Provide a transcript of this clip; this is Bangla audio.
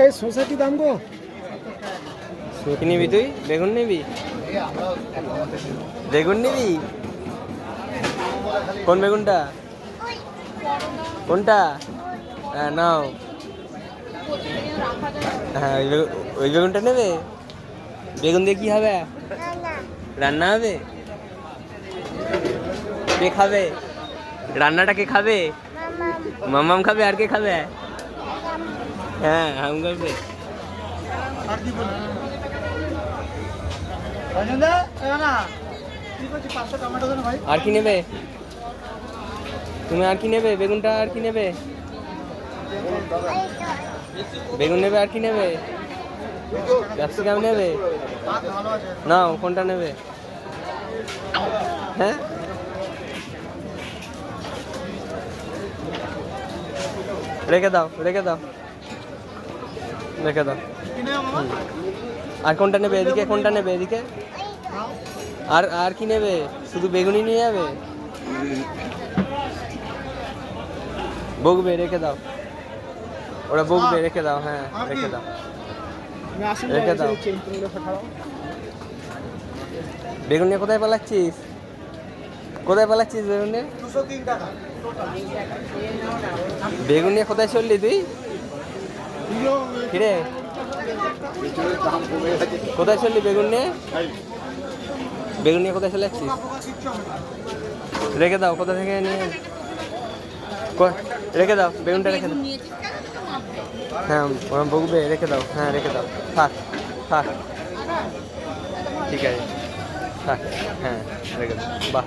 এই সোসাইটি দাম গো কি নিবি তুই? বেগুন নিবি? বেগুন নিবি? কোন বেগুনটা? কোনটা? হ্যাঁ নাও। হ্যাঁ ওই বেগুনটা নেবে? বেগুন দিয়ে কি হবে? রান্না হবে? কে খাবে রান্নাটা? কে খাবে? মামাম খাবে। আর কে খাবে? হ্যাঁ আম খাবে। আর কি নেবে তুমি? আর কি নেবে? বেগুনটা আর কি নেবে? বেগুন নেবে? আর কি নেবে? ক্যাপসিকাম নেবে? নাও, কোনটা নেবে? হ্যাঁ রেখে দাও, রেখে দাও, রেখে দাও। আর কোনটা নেবে? এদিকে কোনটা নেবে? এদিকে আর আর কি নেবে? শুধু বেগুনি নিয়ে যাবে? বকবে, রেখে দাও। ওরা বকবে, রেখে দাও। হ্যাঁ রেখে দাও, রেখে দাও। বেগুন নিয়ে কোথায় পালাচ্ছিস? কোথায় পালাচ্ছিস বেগুন নিয়ে? বেগুন নিয়ে কোথায় চললি তুই? কিরে কোথায় চললি বেগুন নিয়ে? বেগুন নিয়ে কোথায় চলে যাচ্ছিস? রেখে দাও। কোথা থেকে নিয়ে রেখে দাও বেগুনটা, রেখে দাও। হ্যাঁ ওরা বকবে, রেখে দাও। হ্যাঁ রেখে দাও, থাক থাক, ঠিক আছে থাক। হ্যাঁ রেখে দাও। বাহ।